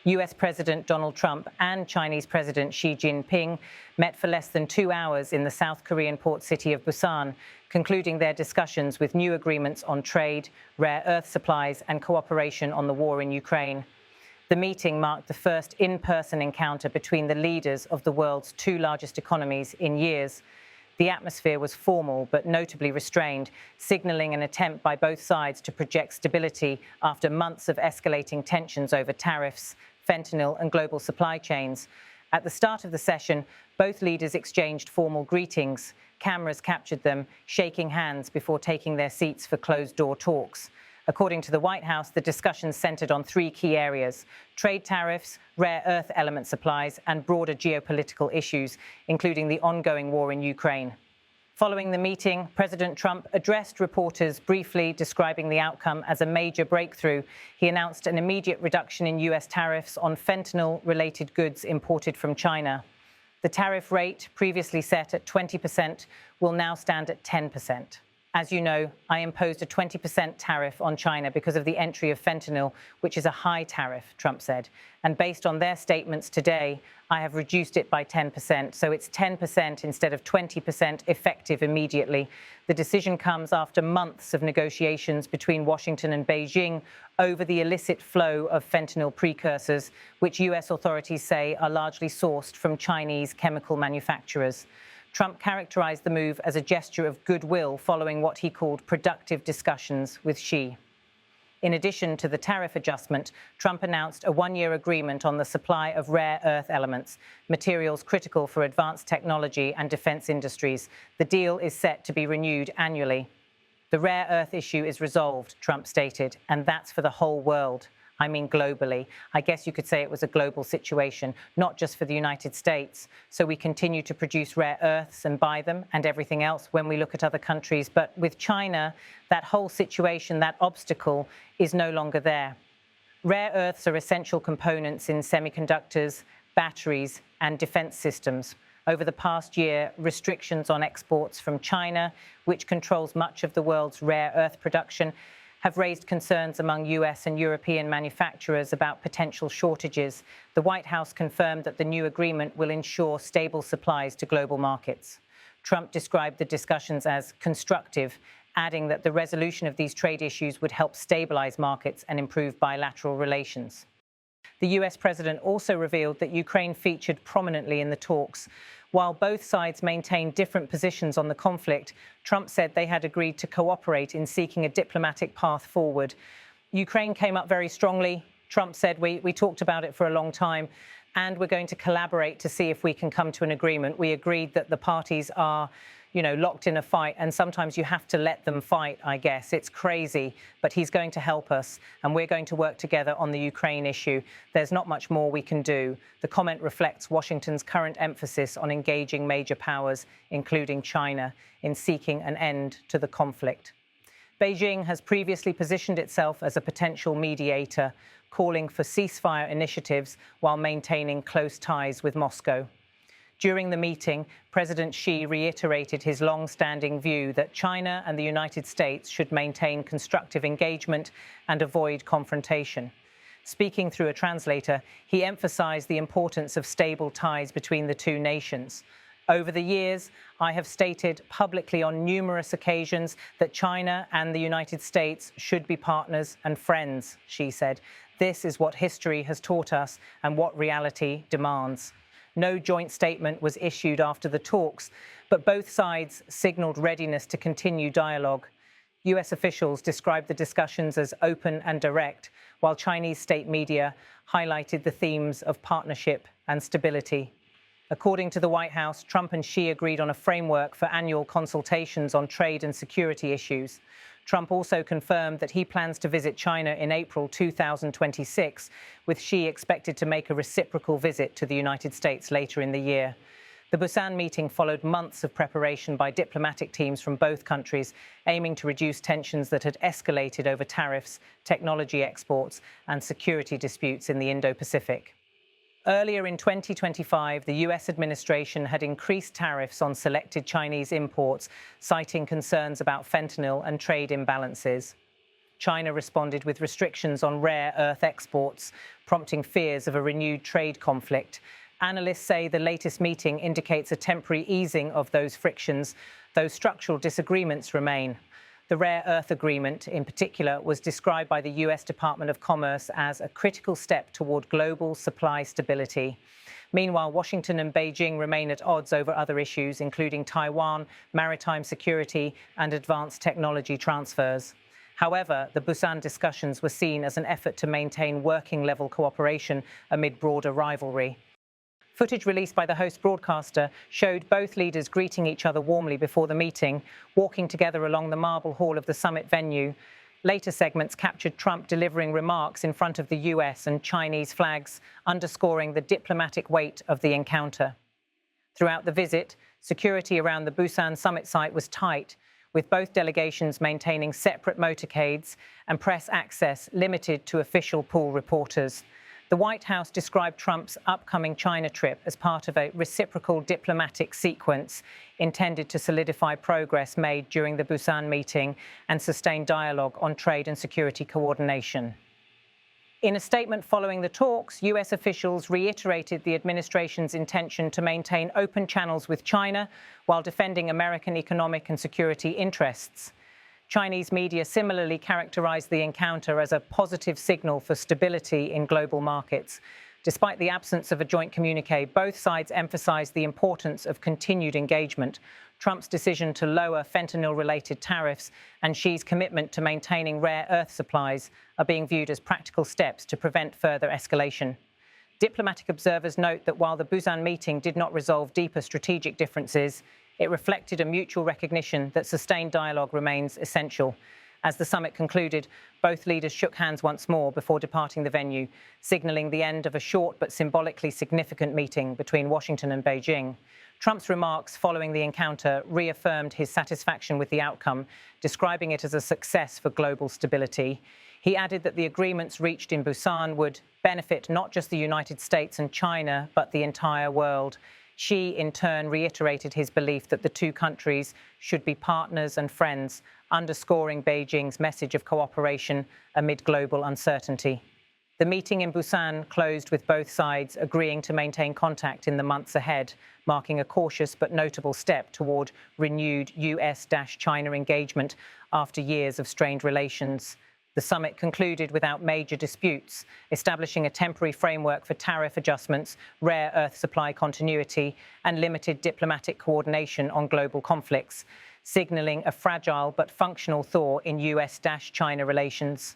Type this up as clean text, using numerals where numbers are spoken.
US President Donald Trump and Chinese President Xi Jinping met for less than 2 hours in the South Korean port city of Busan, concluding their discussions with new agreements on trade, rare earth supplies, and cooperation on the war in Ukraine. The meeting marked the first in-person encounter between the leaders of the world's two largest economies in years. The atmosphere was formal but notably restrained, signaling an attempt by both sides to project stability after months of escalating tensions over tariffs, fentanyl, and global supply chains. At the start of the session, both leaders exchanged formal greetings. Cameras captured them, shaking hands before taking their seats for closed-door talks. According to the White House, the discussions centered on three key areas: trade tariffs, rare earth element supplies, and broader geopolitical issues, including the ongoing war in Ukraine. Following the meeting, President Trump addressed reporters briefly, describing the outcome as a major breakthrough. He announced an immediate reduction in US tariffs on fentanyl-related goods imported from China. The tariff rate, previously set at 20%, will now stand at 10%. As you know, I imposed a 20% tariff on China because of the entry of fentanyl, which is a high tariff, Trump said. And based on their statements today, I have reduced it by 10%. So it's 10% instead of 20% effective immediately. The decision comes after months of negotiations between Washington and Beijing over the illicit flow of fentanyl precursors, which US authorities say are largely sourced from Chinese chemical manufacturers. Trump characterized the move as a gesture of goodwill following what he called productive discussions with Xi. In addition to the tariff adjustment, Trump announced a one-year agreement on the supply of rare earth elements, materials critical for advanced technology and defense industries. The deal is set to be renewed annually. The rare earth issue is resolved, Trump stated, and that's for the whole world. I mean globally. I guess you could say it was a global situation, not just for the United States. So we continue to produce rare earths and buy them and everything else when we look at other countries. But with China, that whole situation, that obstacle is no longer there. Rare earths are essential components in semiconductors, batteries, and defense systems. Over the past year, restrictions on exports from China, which controls much of the world's rare earth production, have raised concerns among US and European manufacturers about potential shortages. The White House confirmed that the new agreement will ensure stable supplies to global markets. Trump described the discussions as constructive, adding that the resolution of these trade issues would help stabilize markets and improve bilateral relations. The US president also revealed that Ukraine featured prominently in the talks. While both sides maintained different positions on the conflict, Trump said they had agreed to cooperate in seeking a diplomatic path forward. Ukraine came up very strongly. Trump said, we talked about it for a long time, and we're going to collaborate to see if we can come to an agreement. We agreed that the parties are, locked in a fight, and sometimes you have to let them fight, I guess. It's crazy, but he's going to help us, and we're going to work together on the Ukraine issue. There's not much more we can do. The comment reflects Washington's current emphasis on engaging major powers, including China, in seeking an end to the conflict. Beijing has previously positioned itself as a potential mediator, calling for ceasefire initiatives while maintaining close ties with Moscow. During the meeting, President Xi reiterated his long-standing view that China and the United States should maintain constructive engagement and avoid confrontation. Speaking through a translator, he emphasized the importance of stable ties between the two nations. Over the years, I have stated publicly on numerous occasions that China and the United States should be partners and friends, Xi said. This is what history has taught us and what reality demands. No joint statement was issued after the talks, but both sides signaled readiness to continue dialogue. US officials described the discussions as open and direct, while Chinese state media highlighted the themes of partnership and stability. According to the White House, Trump and Xi agreed on a framework for annual consultations on trade and security issues. Trump also confirmed that he plans to visit China in April 2026, with Xi expected to make a reciprocal visit to the United States later in the year. The Busan meeting followed months of preparation by diplomatic teams from both countries, aiming to reduce tensions that had escalated over tariffs, technology exports, and security disputes in the Indo-Pacific. Earlier in 2025, the US administration had increased tariffs on selected Chinese imports, citing concerns about fentanyl and trade imbalances. China responded with restrictions on rare earth exports, prompting fears of a renewed trade conflict. Analysts say the latest meeting indicates a temporary easing of those frictions, though structural disagreements remain. The rare earth agreement, in particular, was described by the US Department of Commerce as a critical step toward global supply stability. Meanwhile, Washington and Beijing remain at odds over other issues, including Taiwan, maritime security, and advanced technology transfers. However, the Busan discussions were seen as an effort to maintain working-level cooperation amid broader rivalry. Footage released by the host broadcaster showed both leaders greeting each other warmly before the meeting, walking together along the marble hall of the summit venue. Later segments captured Trump delivering remarks in front of the US and Chinese flags, underscoring the diplomatic weight of the encounter. Throughout the visit, security around the Busan summit site was tight, with both delegations maintaining separate motorcades and press access limited to official pool reporters. The White House described Trump's upcoming China trip as part of a reciprocal diplomatic sequence intended to solidify progress made during the Busan meeting and sustain dialogue on trade and security coordination. In a statement following the talks, US officials reiterated the administration's intention to maintain open channels with China while defending American economic and security interests. Chinese media similarly characterized the encounter as a positive signal for stability in global markets. Despite the absence of a joint communique, both sides emphasized the importance of continued engagement. Trump's decision to lower fentanyl-related tariffs and Xi's commitment to maintaining rare earth supplies are being viewed as practical steps to prevent further escalation. Diplomatic observers note that while the Busan meeting did not resolve deeper strategic differences, it reflected a mutual recognition that sustained dialogue remains essential. As the summit concluded, both leaders shook hands once more before departing the venue, signaling the end of a short but symbolically significant meeting between Washington and Beijing. Trump's remarks following the encounter reaffirmed his satisfaction with the outcome, describing it as a success for global stability. He added that the agreements reached in Busan would benefit not just the United States and China, but the entire world. Xi, in turn, reiterated his belief that the two countries should be partners and friends, underscoring Beijing's message of cooperation amid global uncertainty. The meeting in Busan closed with both sides agreeing to maintain contact in the months ahead, marking a cautious but notable step toward renewed US-China engagement after years of strained relations. The summit concluded without major disputes, establishing a temporary framework for tariff adjustments, rare earth supply continuity, and limited diplomatic coordination on global conflicts, signaling a fragile but functional thaw in US-China relations.